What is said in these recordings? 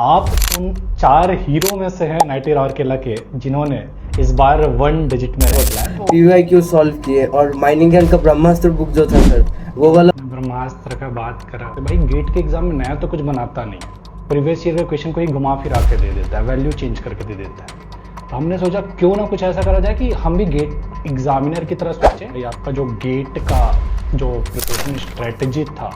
आप उन 4 हीरो में से हैं नाइटी राउरकेला के जिन्होंने इस बार 1 डिजिट में रैंक लाया। पीवाईक्यू सॉल्व किए और माइनिंग ज्ञान का ब्रह्मास्त्र बुक जो था सर वो वाला ब्रह्मास्त्र का बात करा तो भाई गेट के एग्जाम में नया तो कुछ बनाता नहीं, प्रीवियस ईयर के क्वेश्चन को ही घुमा फिरा के दे देता है, वैल्यू चेंज करके दे देता है। तो हमने सोचा क्यों ना कुछ ऐसा करा जाए कि हम भी गेट एग्जामिनर की तरह सोचें। भाई आपका जो गेट का जो प्रिपरेशन स्ट्रेटजी था,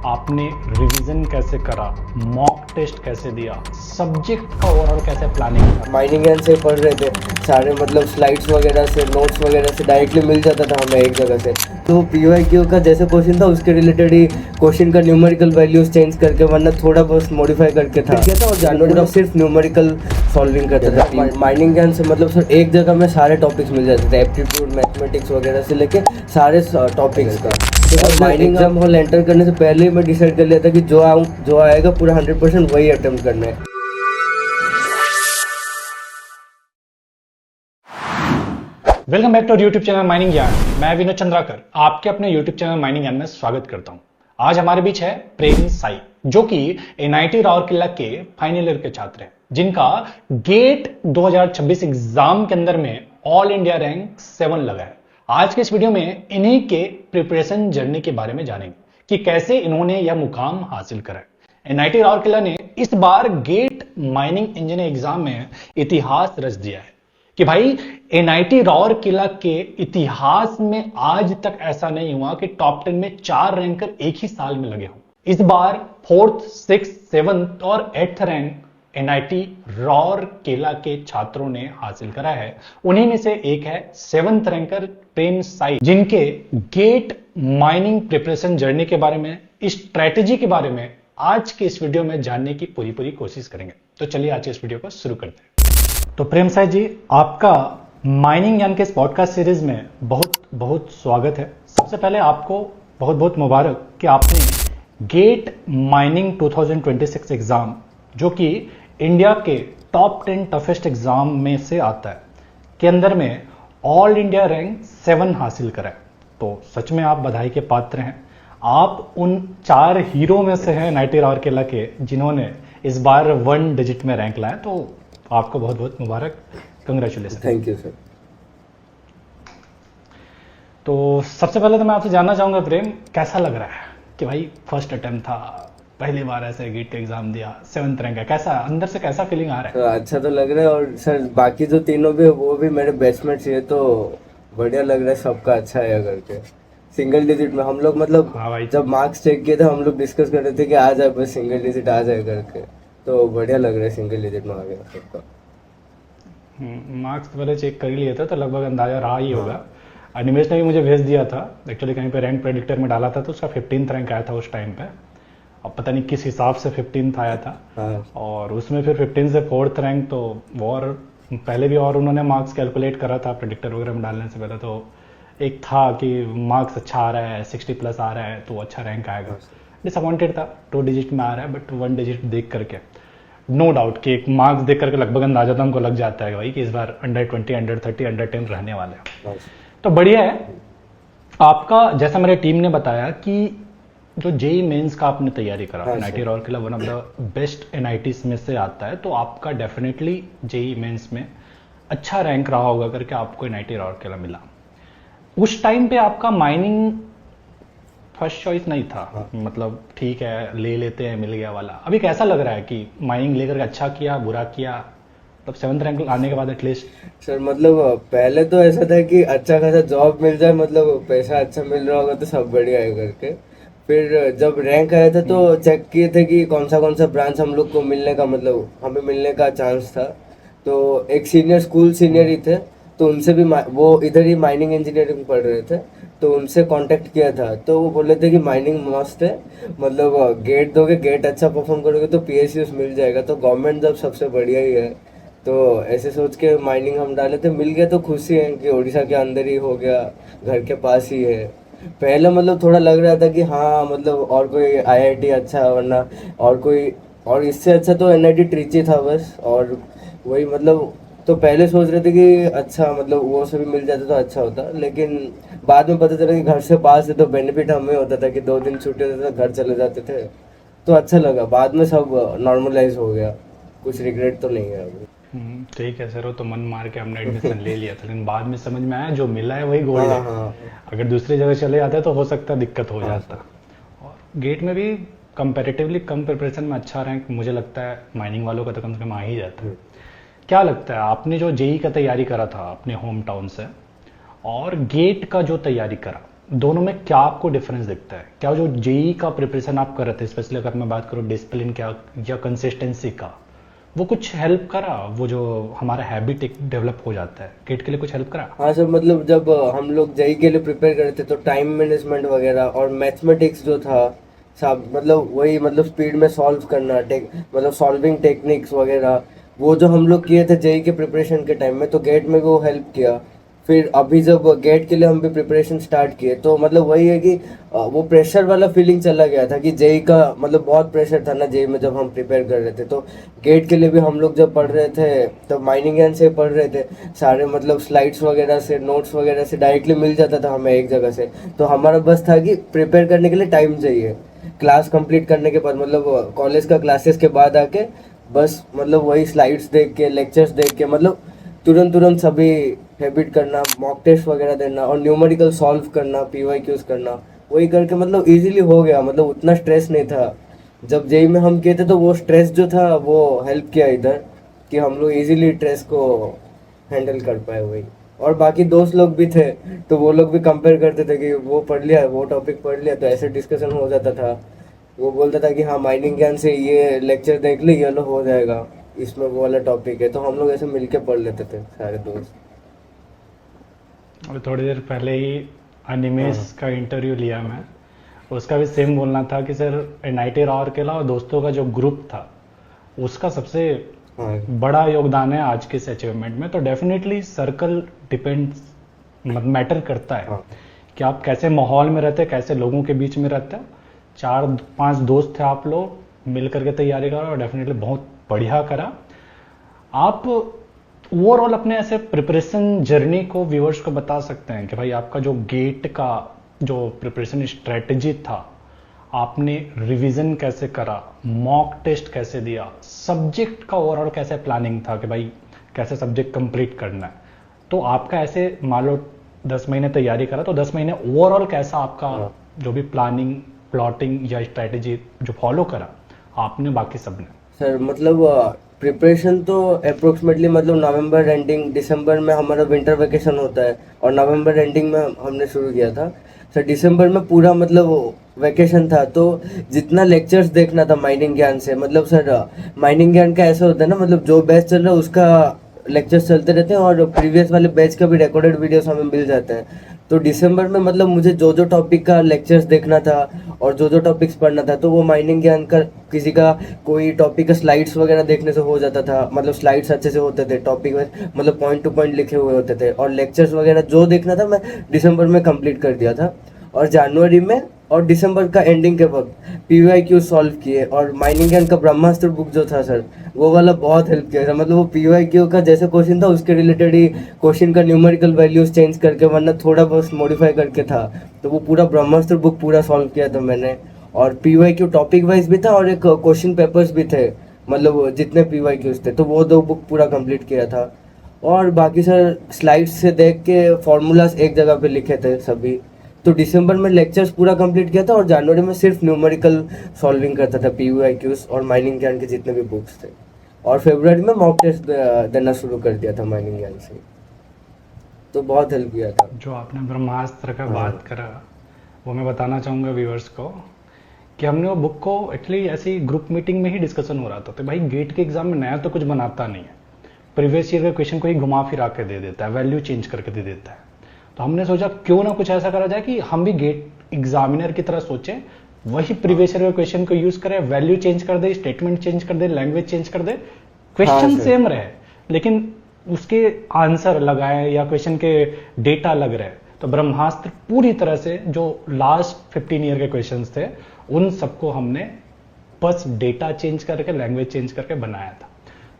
आपने रिवीजन कैसे करा, मॉक टेस्ट कैसे दिया, सब्जेक्ट का ओवरऑल कैसे प्लानिंग था। माइनिंग ज्ञान से पढ़ रहे थे सारे, मतलब स्लाइड्स वगैरह से, नोट्स वगैरह से डायरेक्टली मिल जाता था हमें एक जगह से। तो पीवाईक्यू का जैसे क्वेश्चन था उसके रिलेटेड ही क्वेश्चन का न्यूमेरिकल वैल्यूज चेंज करके, वरना थोड़ा बहुत मॉडिफाई करके था किया था। और जनवरी का सिर्फ न्यूमेरिकल सॉल्विंग करता था। माइनिंग ज्ञान से मतलब सर एक जगह में सारे टॉपिक्स मिल जाते थे, एप्टीट्यूड, मैथमेटिक्स वगैरह से लेके सारे टॉपिक्स का। तो माइनिंग एग्जाम हॉल एंटर करने से पहले ही मैं डिसाइड कर लिया था कि जो आएगा पूरा 100% वही अटेम्प्ट करना है। Welcome back to YouTube channel mining Gyan. मैं विनोद चंद्राकर आपके अपने यूट्यूब चैनल माइनिंग ज्ञान में स्वागत करता हूं। आज हमारे बीच है प्रेम साई, जो कि एनआईटी राउरकेला के फाइनल ईयर के छात्र हैं, जिनका गेट 2026 एग्जाम के अंदर में ऑल इंडिया रैंक 7 लगा है। आज के इस वीडियो में इन्हीं के प्रिपरेशन जर्नी के बारे में जानेंगे कि कैसे इन्होंने यह मुकाम हासिल करा है। एनआईटी राउरकेला ने इस बार गेट माइनिंग इंजीनियर एग्जाम में इतिहास रच दिया है कि भाई एनआईटी राउरकेला के इतिहास में आज तक ऐसा नहीं हुआ कि टॉप 10 में 4 रैंकर एक ही साल में लगे हों। इस बार 4th, 6th, 7th और 8th रैंक एनआईटी राउरकेला के छात्रों ने हासिल करा है। उन्हीं में से एक है 7th रैंकर प्रेम साई, जिनके गेट माइनिंग प्रिपरेशन जर्नी के बारे में, इस स्ट्रेटेजी के बारे में आज के इस वीडियो में जानने की पूरी कोशिश करेंगे। तो चलिए आज के इस वीडियो को शुरू करते हैं। तो प्रेम साई जी, आपका माइनिंग ज्ञान के इस पॉडकास्ट सीरीज में बहुत स्वागत है। सबसे पहले आपको बहुत मुबारक कि आपने गेट माइनिंग 2026 एग्जाम, जो कि इंडिया के टॉप 10 टफेस्ट एग्जाम में से आता है, के अंदर में ऑल इंडिया रैंक 7 हासिल करा है। तो सच में आप बधाई के पात्र हैं। आप उन 4 हीरो में से हैं नाइटी राउरकेला के जिन्होंने इस बार 1 डिजिट में रैंक लाया। तो आपको बहुत मुबारक, कंग्रेचुलेशन। Thank you sir. तो सबसे पहले तो मैं आपसे जानना चाहूंगा प्रेम, कैसा लग रहा है कि भाई फर्स्ट अटेम्प्ट था, पहली बार ऐसे गेट का एग्जाम दिया, 7th रैंक है, कैसा अंदर से कैसा फीलिंग आ रहा है? अच्छा तो लग रहा है। और सर बाकी जो तीनों भी वो भी मेरे बेस्टमेट्स है, तो बढ़िया लग रहा है, सबका अच्छा है करके। सिंगल डिजिट में हम लोग मतलब हाँ भाई, जब मार्क्स चेक किए थे हम लोग डिस्कस कर रहे थे कि आ जाए, बस सिंगल डिजिट आ जाए करके। तो बढ़िया लग रहा है, सिंगल डिजिट में आ गया सबका। मार्क्स पहले चेक कर ही लिए थे तो लगभग अंदाजा रहा ही होगा। अनिमेश ने भी मुझे भेज दिया था, एक्चुअली कहीं पे रैंक प्रेडिक्टर में डाला था तो उसका 15th रैंक आया था उस टाइम पे। अब पता नहीं किस हिसाब से 15th आया था। हाँ। और उसमें फिर 15 से 4th रैंक, तो वो और पहले भी और उन्होंने मार्क्स कैलकुलेट करा था प्रेडिक्टर वगैरह में डालने से पहले। तो एक था कि मार्क्स अच्छा आ रहा है, 60+ आ रहा है तो अच्छा रैंक आएगा। डिसअपॉइंटेड था, 2 डिजिट में आ रहा है, बट 1 डिजिट देख करके नो डाउट कि एक मार्क्स देख करके लगभग अंदाजा तो हमको लग जाता है भाई कि इस बार अंडर 20, अंडर 30, अंडर 10 रहने वाले हैं। तो बढ़िया है आपका। जैसा मेरे टीम ने बताया कि जो जेई मेंस का आपने तैयारी करा, NIT Rourkela one of the best NITs में से आता है, तो आपका डेफिनेटली जेई मेंस में अच्छा रैंक रहा होगा करके आपको एनआईटी राउरकेला मिला। उस टाइम पे आपका माइनिंग फर्स्ट चॉइस नहीं था। हाँ। मतलब ठीक है, ले लेते हैं, मिल गया वाला। अभी कैसा लग रहा है कि माइनिंग लेकर अच्छा किया, बुरा किया? मतलब 7th रैंक आने के बाद एटलीस्ट सर मतलब पहले तो ऐसा था कि अच्छा खासा जॉब मिल जाए, मतलब पैसा अच्छा मिल रहा होगा तो सब बढ़िया है करके। फिर जब रैंक आया था तो चेक किए थे कि कौन सा ब्रांच हम लोग को मिलने का, मतलब हमें मिलने का चांस था। तो एक सीनियर, स्कूल सीनियर ही थे, तो उनसे भी वो इधर ही माइनिंग इंजीनियरिंग पढ़ रहे थे, तो उनसे कांटेक्ट किया था। तो वो बोले थे कि माइनिंग मस्त है, मतलब गेट दोगे, गेट अच्छा परफॉर्म करोगे तो पीएसयूज मिल जाएगा, तो गवर्नमेंट जॉब सबसे बढ़िया ही है। तो ऐसे सोच के माइनिंग हम डाले थे, मिल गया तो खुशी है कि उड़ीसा के अंदर ही हो गया, घर के पास ही है। पहले मतलब थोड़ा लग रहा था कि हाँ मतलब और कोई आईआईटी अच्छा है, वरना और कोई, और इससे अच्छा तो एनआईटी ट्रिची था बस। और वही मतलब तो पहले सोच रहे थे कि अच्छा मतलब वो सभी मिल जाता तो अच्छा होता, लेकिन बाद में पता चला कि घर से पास है तो बेनिफिट हमें होता था कि 2 दिन छुट्टी होता था, घर चले जाते थे। तो अच्छा लगा, बाद में सब नॉर्मलाइज हो गया, कुछ रिग्रेट तो नहीं है अभी। ठीक है सर, वो तो मन मार के हमने एडमिशन ले लिया था, लेकिन बाद में समझ में आया जो मिला है वही गोल्ड हाँ है। हाँ अगर दूसरी जगह चले जाते तो हो सकता है दिक्कत हो हाँ जाता। और गेट में भी कंपैरेटिवली कम प्रिपरेशन में अच्छा रैंक मुझे लगता है माइनिंग वालों का तो कम से कम आ ही जाता है। क्या लगता है आपने जो जेई का तैयारी करा था अपने होम टाउन से और गेट का जो तैयारी करा, दोनों में क्या आपको डिफरेंस दिखता है? क्या जो जेई का प्रिपरेशन आप कर रहे थे, स्पेशली अगर मैं बात करूँ डिसिप्लिन क्या या कंसिस्टेंसी का, वो कुछ हेल्प करा? वो जो हमारा हैबिट एक डेवलप हो जाता है, गेट के लिए कुछ हेल्प करा? हाँ सर, मतलब जब हम लोग जेई के लिए प्रिपेयर कर रहे थे तो टाइम मैनेजमेंट वगैरह और मैथमेटिक्स जो था सब, मतलब वही, मतलब स्पीड में सॉल्व करना, मतलब सॉल्विंग टेक्निक्स वगैरह, वो जो हम लोग किए थे जेई के प्रिपरेशन के टाइम में, तो गेट में वो हेल्प किया। फिर अभी जब गेट के लिए हम भी प्रिपरेशन स्टार्ट किए तो मतलब वही है कि वो प्रेशर वाला फीलिंग चला गया था कि जेई का मतलब बहुत प्रेशर था ना जेई में जब हम प्रिपेयर कर रहे थे। तो गेट के लिए भी हम लोग जब पढ़ रहे थे तो माइनिंग एंड से पढ़ रहे थे सारे, मतलब स्लाइड्स वगैरह से, नोट्स वगैरह से डायरेक्टली मिल जाता था हमें एक जगह से। तो हमारा बस था कि प्रिपेयर करने के लिए टाइम चाहिए, क्लास कंप्लीट करने के बाद, मतलब कॉलेज का क्लासेस के बाद आके बस मतलब वही स्लाइड्स देख के, लेक्चर्स देख के, मतलब तुरंत तुरंत सभी हैबिट करना, मॉक टेस्ट वगैरह देना और न्यूमेरिकल सॉल्व करना, पीवाईक्यूज करना, वही करके मतलब इजीली हो गया, मतलब उतना स्ट्रेस नहीं था। जब जेई में हम किए थे तो वो स्ट्रेस जो था वो हेल्प किया इधर, कि हम लोग इजीली स्ट्रेस को हैंडल कर पाए वही। और बाकी दोस्त लोग भी थे तो वो लोग भी कंपेयर करते थे कि वो पढ़ लिया, वो टॉपिक पढ़ लिया, तो ऐसे डिस्कशन हो जाता था। वो बोलता था कि हाँ माइनिंग ज्ञान से ये लेक्चर देख ली, ये लो हो जाएगा, इसमें वो वाला टॉपिक है, तो हम लोग ऐसे मिलके पढ़ लेते थे सारे दोस्त। और थोड़ी देर पहले ही अनिमेश हाँ का इंटरव्यू लिया मैं, उसका भी सेम बोलना था कि सर एनआईटी राउरकेला और दोस्तों का जो ग्रुप था उसका सबसे हाँ बड़ा योगदान है आज के इस अचीवमेंट में। तो डेफिनेटली सर्कल डिपेंड्स, मैटर करता है हाँ कि आप कैसे माहौल में रहते हैं, कैसे लोगों के बीच में रहते हैं। 4-5 दोस्त थे आप लोग, मिल करके तैयारी करा और डेफिनेटली बहुत बढ़िया करा। आप ओवरऑल अपने ऐसे प्रिपरेशन जर्नी को व्यूअर्स को बता सकते हैं कि भाई आपका जो गेट का जो प्रिपरेशन स्ट्रेटजी था, आपने रिवीजन कैसे करा, मॉक टेस्ट कैसे दिया, सब्जेक्ट का ओवरऑल कैसे प्लानिंग था कि भाई कैसे सब्जेक्ट कंप्लीट करना है। तो आपका ऐसे मान लो 10 महीने तैयारी करा तो 10 महीने ओवरऑल कैसा आपका हाँ। जो भी प्लानिंग, प्लॉटिंग या स्ट्रेटजी जो फॉलो करा आपने, बाकी सबने? सर मतलब प्रिपरेशन तो अप्रोक्सीमेटली मतलब नवंबर एंडिंग, दिसंबर में हमारा विंटर वेकेशन होता है और नवंबर एंडिंग में हमने शुरू किया था। सर दिसंबर में पूरा मतलब वेकेशन था, तो जितना लेक्चर्स देखना था माइनिंग ज्ञान से, मतलब सर माइनिंग ज्ञान का ऐसा होता है ना, मतलब जो बैच चल रहा है उसका लेक्चर्स चलते रहते हैं और प्रीवियस वाले बैच का भी रिकॉर्डेड वीडियोस हमें मिल जाते हैं। तो दिसंबर में मतलब मुझे जो जो टॉपिक का लेक्चर्स देखना था और जो जो टॉपिक्स पढ़ना था, तो वो माइनिंग ज्ञान का किसी का कोई टॉपिक का स्लाइड्स वगैरह देखने से हो जाता था, मतलब स्लाइड्स अच्छे से होते थे, टॉपिक में मतलब पॉइंट टू पॉइंट लिखे हुए होते थे, और लेक्चर्स वगैरह जो देखना था मैं दिसंबर में कंप्लीट कर दिया था। और जनवरी में और दिसंबर का एंडिंग के वक्त पीवाईक्यू सॉल्व किए, और माइनिंग ज्ञान का ब्रह्मास्त्र बुक जो था सर, वो वाला बहुत हेल्प किया था। मतलब वो पीवाईक्यू का जैसे क्वेश्चन था उसके रिलेटेड ही क्वेश्चन का न्यूमेरिकल वैल्यूज चेंज करके, वरना थोड़ा बहुत मॉडिफाई करके था, तो वो पूरा ब्रह्मास्त्र बुक पूरा सॉल्व किया था मैंने। और पीवाईक्यू टॉपिक वाइज भी था और एक क्वेश्चन पेपर्स भी थे, मतलब जितने पीवाईक्यूज थे, तो वो 2 बुक पूरा कंप्लीट किया था। और बाकी सर स्लाइड्स से देख के फॉर्मूलाज एक जगह पे लिखे थे सभी। तो दिसंबर में लेक्चर्स पूरा कंप्लीट किया था और जनवरी में सिर्फ न्यूमेरिकल सॉल्विंग करता था, पीवाईक्यूज और माइनिंग ज्ञान के जितने भी बुक्स थे। और फरवरी में मॉक टेस्ट देना शुरू कर दिया था माइनिंग ज्ञान से, तो बहुत हेल्प किया था। जो आपने ब्रह्मास्त्र का हाँ। बात करा, वो मैं बताना चाहूँगा व्यूअर्स को कि हमने वो बुक को एक्चुअली ऐसी ग्रुप मीटिंग में ही डिस्कशन हो रहा था। तो भाई गेट के एग्जाम में नया तो कुछ बनाता नहीं है, प्रीवियस ईयर के क्वेश्चन को ही घुमा फिरा के दे देता है, वैल्यू चेंज करके दे देता है। तो हमने सोचा क्यों ना कुछ ऐसा करा जाए कि हम भी गेट एग्जामिनर की तरह सोचें, वही प्रीवियस ईयर के क्वेश्चन को यूज करें, वैल्यू चेंज कर दे, स्टेटमेंट चेंज कर दे, लैंग्वेज चेंज कर दे, क्वेश्चन सर। सेम रहे लेकिन उसके आंसर लगाए या क्वेश्चन के डेटा लग रहे। तो ब्रह्मास्त्र पूरी तरह से जो लास्ट 15 ईयर के क्वेश्चंस थे उन सबको हमने बस डेटा चेंज करके, लैंग्वेज चेंज करके बनाया था।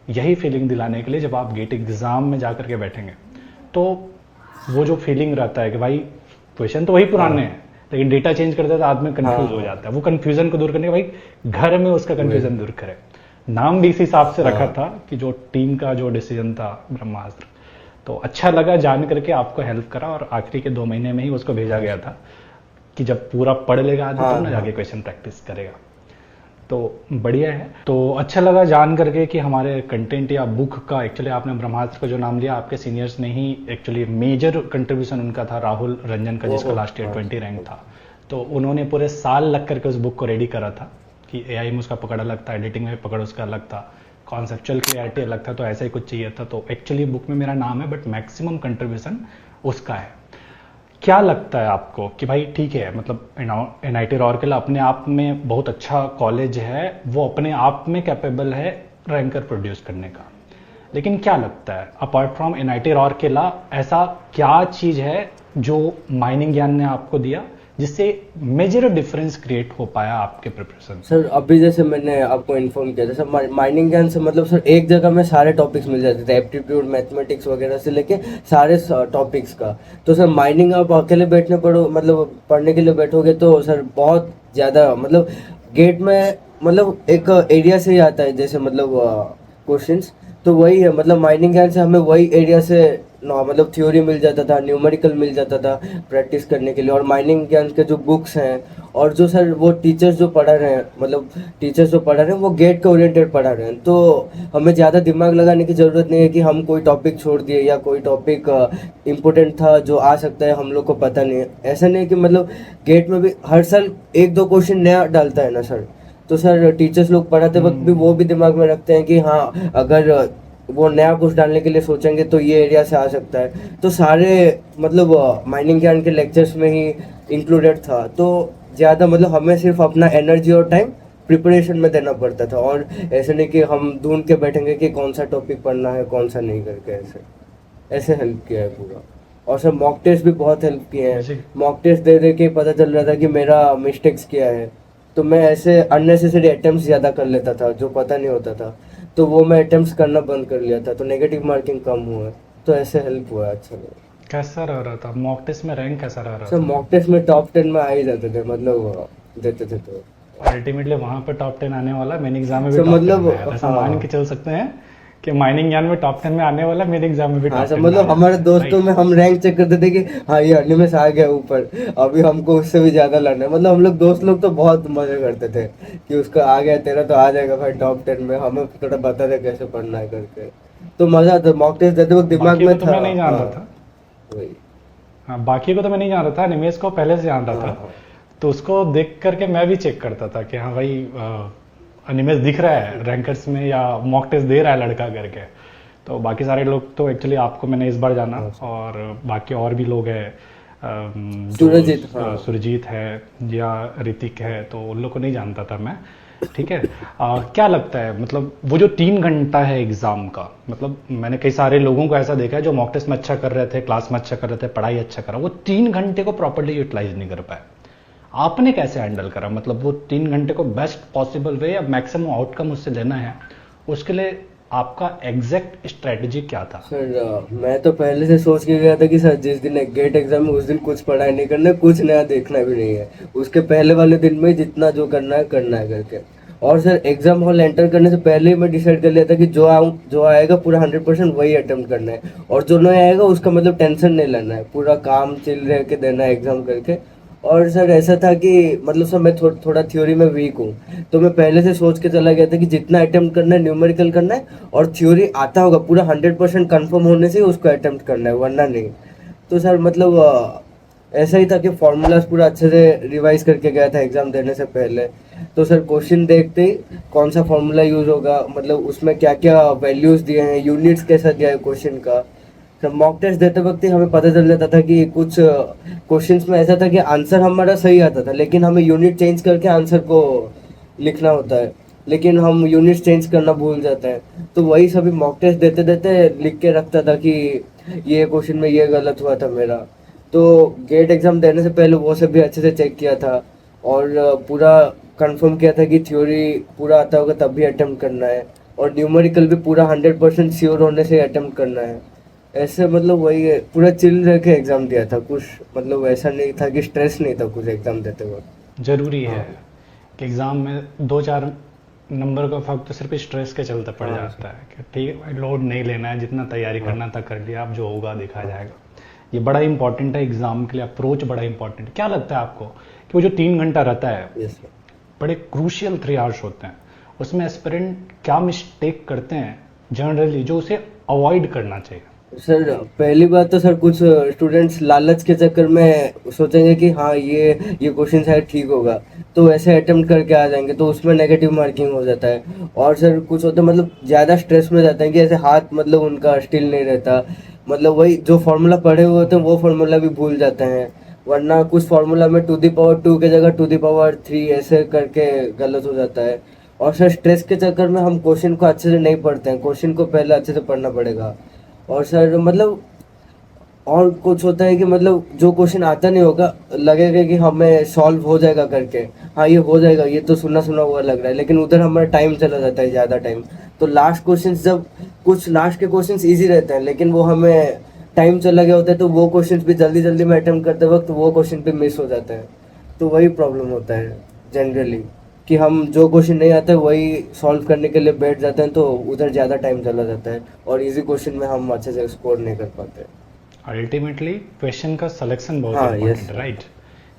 यही फीलिंग दिलाने के लिए जब आप गेट एग्जाम में जाकर के बैठेंगे तो वो जो फीलिंग रहता है कि भाई क्वेश्चन तो वही पुराने हैं लेकिन डेटा चेंज करते तो आदमी कंफ्यूज हाँ। हो जाता है। वो कंफ्यूजन को दूर करने के भाई घर में उसका कंफ्यूजन दूर करे, नाम भी इस हिसाब से रखा था कि जो टीम का जो डिसीजन था ब्रह्मास्त्र। तो अच्छा लगा जान करके, आपको हेल्प करा, और आखिरी के 2 महीने में ही उसको भेजा गया था कि जब पूरा पढ़ लेगा आदमी हाँ, तब ना हाँ। जाके क्वेश्चन प्रैक्टिस करेगा। तो बढ़िया है। तो अच्छा लगा जान करके कि हमारे कंटेंट या बुक का, एक्चुअली आपने ब्रह्मास्त्र का जो नाम लिया, आपके सीनियर्स ने ही एक्चुअली मेजर कंट्रीब्यूशन उनका था, राहुल रंजन का, जिसका लास्ट ईयर 20 रैंक था। तो उन्होंने पूरे साल लग करके उस बुक को रेडी करा था कि एआई में उसका पकड़ अलग था, एडिटिंग में पकड़ उसका अलग था, कॉन्सेप्चुअल क्लियरिटी अलग था, तो ऐसा ही कुछ चाहिए था। तो एक्चुअली बुक में मेरा नाम है, बट मैक्सिमम कंट्रीब्यूशन उसका है। क्या लगता है आपको कि भाई ठीक है, मतलब एनआईटी रूरकेला अपने आप में बहुत अच्छा कॉलेज है, वो अपने आप में कैपेबल है रैंकर प्रोड्यूस करने का, लेकिन क्या लगता है अपार्ट फ्रॉम एनआईटी रूरकेला ऐसा क्या चीज है जो माइनिंग ज्ञान ने आपको दिया जिससे मेजर डिफरेंस क्रिएट हो पाया आपके प्रिपरेशन? सर अभी जैसे मैंने आपको इन्फॉर्म किया था सर, माइनिंग ज्ञान से मतलब सर एक जगह में सारे टॉपिक्स मिल जाते थे, एप्टीट्यूड मैथमेटिक्स वगैरह से लेके सारे टॉपिक्स का। तो सर माइनिंग आप अकेले बैठने पड़ो, मतलब पढ़ने के लिए बैठोगे तो सर बहुत ज़्यादा, मतलब गेट में मतलब एक एरिया से ही आता है जैसे मतलब क्वेश्चंस, तो वही है मतलब माइनिंग ज्ञान से हमें वही एरिया से मतलब थ्योरी मिल जाता था, न्यूमेरिकल मिल जाता था प्रैक्टिस करने के लिए। और माइनिंग ज्ञान के जो बुक्स हैं और जो सर वो टीचर्स जो पढ़ा रहे हैं, मतलब टीचर्स जो पढ़ा रहे हैं वो गेट के ओरिएंटेड पढ़ा रहे हैं, तो हमें ज़्यादा दिमाग लगाने की ज़रूरत नहीं है कि हम कोई टॉपिक छोड़ दिए या कोई टॉपिक इम्पोर्टेंट था जो आ सकता है हम लोग को पता नहीं है। ऐसा नहीं कि मतलब गेट में भी हर साल 1-2 क्वेश्चन नया डालता है ना सर, तो सर टीचर्स लोग पढ़ाते वक्त भी वो भी दिमाग में रखते हैं कि हाँ अगर वो नया कुछ डालने के लिए सोचेंगे तो ये एरिया से आ सकता है। तो सारे मतलब माइनिंग ज्ञान के लेक्चर्स में ही इंक्लूडेड था, तो ज़्यादा मतलब हमें सिर्फ अपना एनर्जी और टाइम प्रिपरेशन में देना पड़ता था, और ऐसे नहीं कि हम ढूंढ के बैठेंगे कि कौन सा टॉपिक पढ़ना है कौन सा नहीं करके, ऐसे ऐसे हेल्प किया है पूरा। और सर मॉक टेस्ट भी बहुत हेल्प किए हैं, जी। मॉक टेस्ट दे दे के पता चल रहा था कि मेरा मिस्टेक्स क्या है, तो मैं ऐसे अननेसेसरी अटेम्प्ट्स ज़्यादा कर लेता था जो पता नहीं होता था, तो वो मैं अटेम्प्ट्स करना बंद कर लिया था, तो नेगेटिव मार्किंग कम हुआ है, तो ऐसे हेल्प हुआ है। अच्छा लगा। कैसा रह रहा था मॉक टेस्ट में, रैंक कैसा रह रहा सर था? मॉक टेस्ट में टॉप 10 में आ ही जाते थे, मतलब देते थे तो। अल्टीमेटली वहां पे टॉप 10 आने वाला, मेन एग्जाम में भी सर टॉप 10 मतलब में आया था। ऐसा मान के चल सकते हैं कि माइनिंग ज्ञान में टॉप 10 में आने वाला, मेन एग्जाम में भी हाँ टॉप सर 10 में मतलब आने हमारे वाला, दोस्तों right? में हम रैंक चेक करते थे कि हाँ ये अनिमेश आ गया ऊपर, अभी हमको उससे भी ज्यादा लाना है। मतलब हम लोग दोस्त लोग तो बहुत मजे करते थे कि उसका आ गया, तेरा तो आ जाएगा भाई टॉप 10 में, हमें थोड़ा बता दे कैसे पढ़ना है करके, तो मजा आता। मॉक टेस्ट देते वक्त दिमाग बाकी को में तो था। मैं नहीं जान हाँ रहा था। वही। हाँ, बाकी को तो मैं नहीं जान रहा था, निमेश को पहले से जान रहा हाँ था। हाँ तो उसको देख करके मैं भी चेक करता था कि हाँ भाई अनिमेश दिख रहा है रैंकर्स में या मॉक टेस्ट दे रहा है लड़का करके। तो बाकी सारे लोग तो एक्चुअली आपको मैंने इस बार जाना, और बाकी और भी लोग हैं, सुरजीत, हाँ। सुरजीत है या ऋतिक है, तो उन लोग को नहीं जानता था मैं। ठीक है। क्या लगता है मतलब वो जो 3 घंटा है एग्जाम का, मतलब मैंने कई सारे लोगों को ऐसा देखा है जो मॉक टेस्ट में अच्छा कर रहे थे, क्लास में अच्छा कर रहे थे, पढ़ाई अच्छा करा, वो 3 घंटे को प्रॉपर्ली यूटिलाइज नहीं कर पाए। आपने कैसे हैंडल करा? मतलब वो 3 घंटे को बेस्ट पॉसिबल वे या मैक्सिमम आउटकम उससे लेना है, उसके लिए आपका एग्जैक्ट स्ट्रेटजी क्या था? सर मैं तो पहले से सोच के गया था कि सर जिस दिन गेट एग्जाम है उस दिन कुछ पढ़ाई नहीं करना है, कुछ नया देखना भी नहीं है, उसके पहले वाले दिन में जितना जो करना है करके। और सर एग्जाम हॉल एंटर करने से पहले ही मैं डिसाइड कर लिया था कि जो आएगा पूरा 100% वही अटेम्प्ट करना है, और जो नहीं आएगा उसका मतलब टेंशन नहीं लेना है, पूरा काम चिल रह के देना है एग्जाम करके। और सर ऐसा था कि मतलब सर मैं थोड़ा थ्योरी में वीक हूँ, तो मैं पहले से सोच के चला गया था कि जितना अटेम्प्ट करना है न्यूमेरिकल करना है, और थ्योरी आता होगा पूरा 100% कन्फर्म होने से ही उसको अटेम्प्ट करना है, वरना नहीं। तो सर मतलब ऐसा ही था कि फॉर्मूलाज पूरा अच्छे से रिवाइज करके गया था एग्जाम देने से पहले। तो सर क्वेश्चन देखते ही कौन सा फॉर्मूला यूज होगा, मतलब उसमें क्या क्या वैल्यूज दिए हैं, यूनिट्स कैसा दिया है क्वेश्चन का। सर मॉक टेस्ट देते वक्त ही हमें पता चल जाता था कि कुछ क्वेश्चंस में ऐसा था कि आंसर हमारा सही आता था, लेकिन हमें यूनिट चेंज करके आंसर को लिखना होता है, लेकिन हम यूनिट चेंज करना भूल जाते हैं। तो वही सभी मॉक टेस्ट देते देते लिख के रखता था कि ये क्वेश्चन में ये गलत हुआ था मेरा। तो गेट एग्जाम देने से पहले वो सब भी अच्छे से चेक किया था, और पूरा कंफर्म किया था कि थ्योरी पूरा आता होगा तब भी अटेम्प्ट करना है, और न्यूमेरिकल भी पूरा 100% श्योर होने से अटेम्प्ट करना है। ऐसे मतलब वही है, पूरा चिल रह के एग्जाम दिया था, कुछ मतलब ऐसा नहीं था कि स्ट्रेस नहीं था कुछ एग्जाम देते वक्त। जरूरी है हाँ कि एग्ज़ाम में 2-4 नंबर का फर्क तो सिर्फ स्ट्रेस के चलते पड़ हाँ जाता है कि ठीक है भाई, लोड नहीं लेना है, जितना तैयारी हाँ करना था कर लिया, अब जो होगा देखा जाएगा। ये बड़ा इंपॉर्टेंट है, एग्ज़ाम के लिए अप्रोच बड़ा इंपॉर्टेंट है। क्या लगता है आपको कि वो जो 3 घंटा रहता है, यस बड़े क्रूशियल 3 आवर्स होते हैं, उसमें एस्पिरेंट क्या मिस्टेक करते हैं जनरली जो उसे अवॉइड करना चाहिए? सर। पहली बात तो सर कुछ स्टूडेंट्स लालच के चक्कर में सोचेंगे कि हाँ ये क्वेश्चन शायद ठीक होगा, तो वैसे अटेम्प्ट करके आ जाएंगे, तो उसमें नेगेटिव मार्किंग हो जाता है। और सर कुछ होते हैं मतलब ज़्यादा स्ट्रेस में जाते हैं कि ऐसे हाथ मतलब उनका स्टिल नहीं रहता, मतलब वही जो फार्मूला पढ़े हुए होते हैं वो फार्मूला भी भूल जाते हैं। वरना कुछ फार्मूला में 2 की पावर 2 की जगह 2 की पावर 3 ऐसे करके गलत हो जाता है। और सर स्ट्रेस के चक्कर में हम क्वेश्चन को अच्छे से नहीं पढ़ते हैं, क्वेश्चन को पहले अच्छे से पढ़ना पड़ेगा। और सर मतलब और कुछ होता है कि मतलब जो क्वेश्चन आता नहीं होगा, लगेगा कि हमें सॉल्व हो जाएगा करके, हाँ ये हो जाएगा, ये तो सुना सुना हुआ लग रहा है, लेकिन उधर हमारा टाइम चला जाता है ज़्यादा टाइम। तो लास्ट क्वेश्चन जब कुछ लास्ट के क्वेश्चंस इजी रहते हैं, लेकिन वो हमें टाइम चला गया होता है, तो वो क्वेश्चंस भी जल्दी जल्दी में अटेम्प्ट करते वक्त वो क्वेश्चन भी मिस हो जाते हैं। तो वही प्रॉब्लम होता है जनरली, कि हम जो क्वेश्चन नहीं आता है वही सॉल्व करने के लिए बैठ जाते हैं, तो उधर ज़्यादा टाइम चला जाता है और इजी क्वेश्चन में हम अच्छे से स्कोर नहीं कर पाते। अल्टीमेटली क्वेश्चन का सिलेक्शन बहुत हाँ इंपॉर्टेंट यस है, राइट?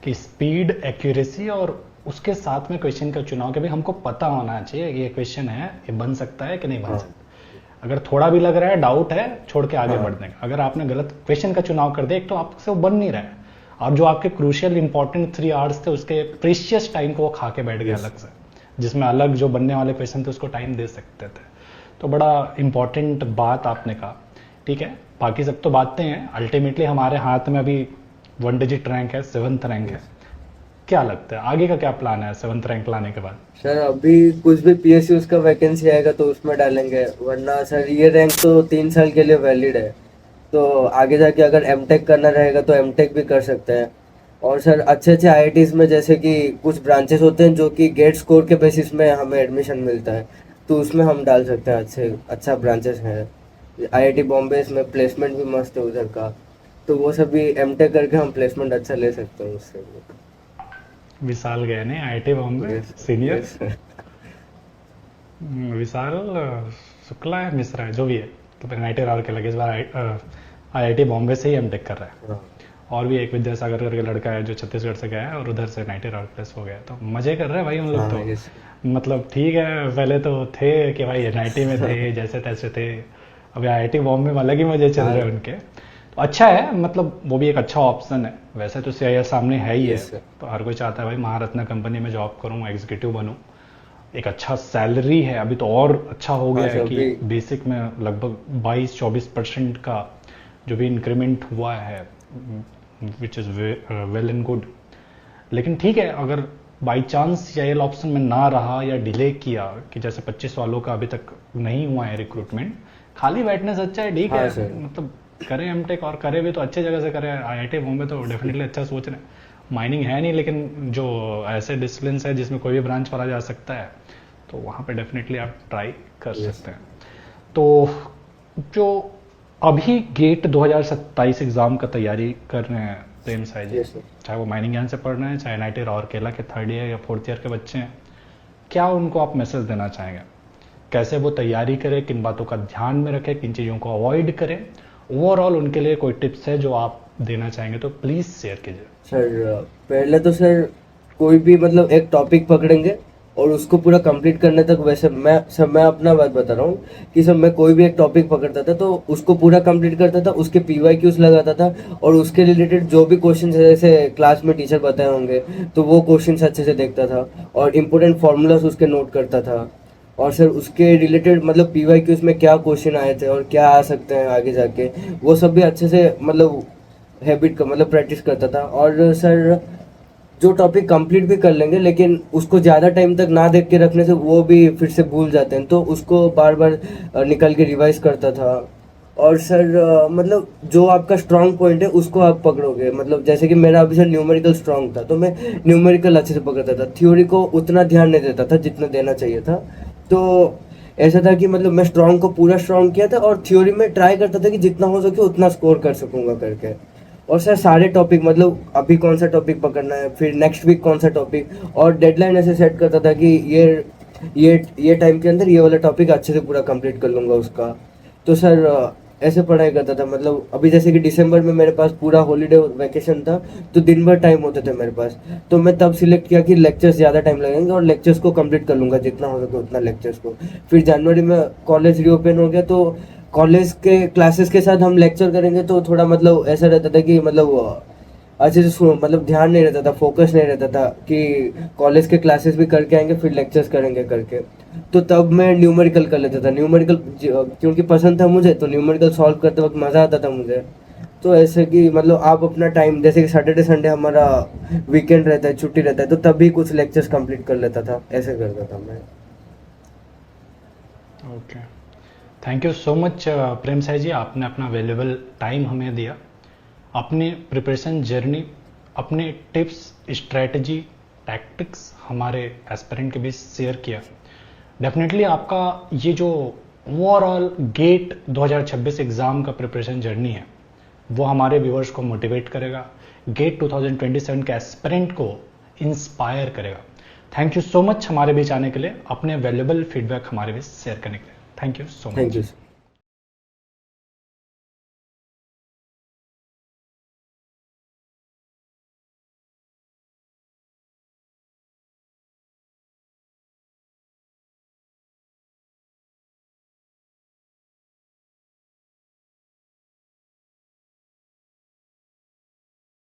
कि स्पीड, एक्यूरेसी और उसके साथ में क्वेश्चन का चुनाव के भी हमको पता होना चाहिए कि ये क्वेश्चन है, ये बन सकता है कि नहीं बन हाँ सकता। अगर थोड़ा भी लग रहा है, डाउट है, छोड़ के आगे हाँ बढ़ देंगे। अगर आपने गलत क्वेश्चन का चुनाव कर दिया, एक तो आपसे वो बन नहीं रहा है, और जो आपके क्रूशियल इंपॉर्टेंट 3 आवर्स थे उसके प्रीशियस टाइम को वो खा के बैठ गया यस अलग से, जिसमें अलग जो बनने वाले क्वेश्चन थे उसको टाइम दे सकते थे। तो बड़ा इंपॉर्टेंट बात आपने कहा। ठीक है, बाकी सब तो बातें हैं, अल्टीमेटली हमारे हाथ में अभी 1 डिजिट रैंक है, 7th रैंक है। क्या लगता है आगे का क्या प्लान है 7th रैंक लाने के बाद? सर। अभी कुछ भी पीएसयू उसका वैकेंसी आएगा तो उसमें डालेंगे, वरना सर ये रैंक तो 3 साल के लिए वैलिड है, तो आगे जाके अगर एमटेक करना रहेगा तो एमटेक भी कर सकते हैं। और सर अच्छे अच्छे आईआईटीज में जैसे कि कुछ ब्रांचेस होते हैं जो कि गेट स्कोर के बेसिस में हमें एडमिशन मिलता है, तो उसमें हम डाल सकते हैं। अच्छे अच्छा ब्रांचेस हैं आईआईटी बॉम्बे, इसमें प्लेसमेंट भी मस्त है उधर का, तो वो सब भी एमटेक करके हम प्लेसमेंट अच्छा ले सकते हैं उससे। विशाल गए नहीं IIT Bombay yes senior? Yes sir. Vishal Shukla है, मिश्रा है, जो भी है, तो आईआईटी राउरकेला के इस बार आईआईटी बॉम्बे से ही एमटेक कर रहा है। हाँ और भी एक विद्यासागर करके लड़का है जो छत्तीसगढ़ से गया है और उधर से आईआईटी राउरकेला हो गया है। तो मजे कर रहे हैं भाई उन लोग हाँ तो। यस मतलब ठीक है, पहले तो थे कि भाई एनआईटी में थे जैसे तैसे थे, अभी आईआईटी बॉम्बे में अलग ही मजे चल रहे हैं उनके। तो अच्छा है, मतलब वो भी एक अच्छा ऑप्शन है। वैसे तो सीआईएस सामने है ही है, यस सर। तो हर कोई चाहता है भाई महारत्न कंपनी में जॉब करूँ, एग्जीक्यूटिव बनूँ, एक अच्छा सैलरी है। अभी तो और अच्छा हो गया हाँ है सर, कि अभी बेसिक में लगभग 22-24% का जो भी इंक्रीमेंट हुआ है, which is well and good. लेकिन ठीक है, अगर बाई चांस सीआईएल ऑप्शन में ना रहा या डिले किया, कि जैसे 25 वालों का अभी तक नहीं हुआ है रिक्रूटमेंट, खाली बैठने से अच्छा है, ठीक हाँ है, सर। मतलब करें एमटेक, और करें भी तो अच्छे जगह से करें। आईआईटी बॉम्बे तो डेफिनेटली अच्छा सोच रहे हैं। माइनिंग है नहीं, लेकिन जो ऐसे डिसिप्लिन है जिसमें कोई भी ब्रांच पढ़ा जा सकता है, तो वहाँ पे डेफिनेटली आप ट्राई कर Yes. सकते हैं। तो जो अभी गेट 2027 एग्जाम का तैयारी कर रहे हैं प्रेम साई जी, Yes, sir. चाहे वो माइनिंग ज्ञान से पढ़ रहे हैं, चाहे एनआईटी राउरकेला के 3rd ईयर या 4th ईयर के बच्चे हैं, क्या उनको आप मैसेज देना चाहेंगे? कैसे वो तैयारी करें, किन बातों का ध्यान में रखें, किन चीज़ों को अवॉइड करें? ओवरऑल उनके लिए कोई टिप्स है जो आप देना चाहेंगे तो प्लीज़ शेयर कीजिए। सर पहले तो सर कोई भी मतलब एक टॉपिक पकड़ेंगे और उसको पूरा कंप्लीट करने तक, वैसे मैं अपना बात बता रहा हूँ कि सर मैं कोई भी एक टॉपिक पकड़ता था तो उसको पूरा कंप्लीट करता था, उसके पीवाईक्यूज लगाता था, और उसके रिलेटेड जो भी क्वेश्चन जैसे क्लास में टीचर बताए होंगे तो वो क्वेश्चन अच्छे से देखता था, और इम्पोर्टेंट फार्मूलाज उसके नोट करता था। और सर उसके रिलेटेड मतलब पीवाईक्यूज में क्या क्वेश्चन आए थे और क्या आ सकते हैं आगे जाके, वो सब भी अच्छे से मतलब हैबिट का मतलब प्रैक्टिस करता था। और सर जो टॉपिक कंप्लीट भी कर लेंगे लेकिन उसको ज़्यादा टाइम तक ना देख के रखने से वो भी फिर से भूल जाते हैं, तो उसको बार बार निकल के रिवाइज करता था। और सर मतलब जो आपका स्ट्रांग पॉइंट है उसको आप पकड़ोगे, मतलब जैसे कि मेरा अभी सर न्यूमेरिकल स्ट्रांग था, तो मैं न्यूमेरिकल अच्छे से पकड़ता था, थ्योरी को उतना ध्यान नहीं देता था जितना देना चाहिए था। तो ऐसा था कि मतलब मैं स्ट्रॉन्ग को पूरा स्ट्रॉन्ग किया था और थ्योरी में ट्राई करता था कि जितना हो सके उतना स्कोर कर सकूंगा करके। और सर सारे टॉपिक मतलब अभी कौन सा टॉपिक पकड़ना है, फिर नेक्स्ट वीक कौन सा टॉपिक, और डेडलाइन ऐसे सेट करता था कि ये टाइम के अंदर ये वाला टॉपिक अच्छे से पूरा कंप्लीट कर लूँगा उसका। तो सर ऐसे पढ़ाई करता था। मतलब अभी जैसे कि दिसंबर में मेरे पास पूरा हॉलीडे वैकेशन था, तो दिन भर टाइम होते थे मेरे पास, तो मैं तब सिलेक्ट किया कि लेक्चर्स ज़्यादा टाइम लगेंगे और लेक्चर्स को कंप्लीट कर लूँगा जितना हो सके उतना लेक्चर्स को। फिर जनवरी में कॉलेज रीओपन हो गया, तो कॉलेज के क्लासेस के साथ हम लेक्चर करेंगे, तो थोड़ा मतलब ऐसा रहता था कि मतलब अच्छे से मतलब ध्यान नहीं रहता था, फोकस नहीं रहता था कि कॉलेज के क्लासेस भी करके आएंगे फिर लेक्चर्स करेंगे करके। तो तब मैं न्यूमेरिकल कर लेता था। न्यूमेरिकल क्योंकि पसंद था मुझे, तो न्यूमेरिकल सॉल्व करते वक्त मज़ा आता था मुझे। तो ऐसे कि मतलब आप अपना टाइम, जैसे कि सैटरडे संडे हमारा वीकेंड रहता है, छुट्टी रहता है, तो तब भी कुछ लेक्चर्स कंप्लीट कर लेता था, ऐसे करता था मैं। Okay, thank you so much Prem Sai ji, आपने अपना वैल्यूएबल टाइम हमें दिया, अपनी प्रिपरेशन जर्नी, अपने टिप्स, स्ट्रेटजी, टैक्टिक्स हमारे एस्पिरेंट के बीच शेयर किया। डेफिनेटली आपका ये जो ओवरऑल गेट 2026 एग्ज़ाम का प्रिपरेशन जर्नी है वो हमारे व्यूअर्स को मोटिवेट करेगा, गेट 2027 के एस्पिरेंट को इंस्पायर करेगा। थैंक यू सो मच हमारे बीच आने के लिए, अपने वैल्यूएबल फीडबैक हमारे बीच शेयर करने के लिए। Thank you so much. Thank you.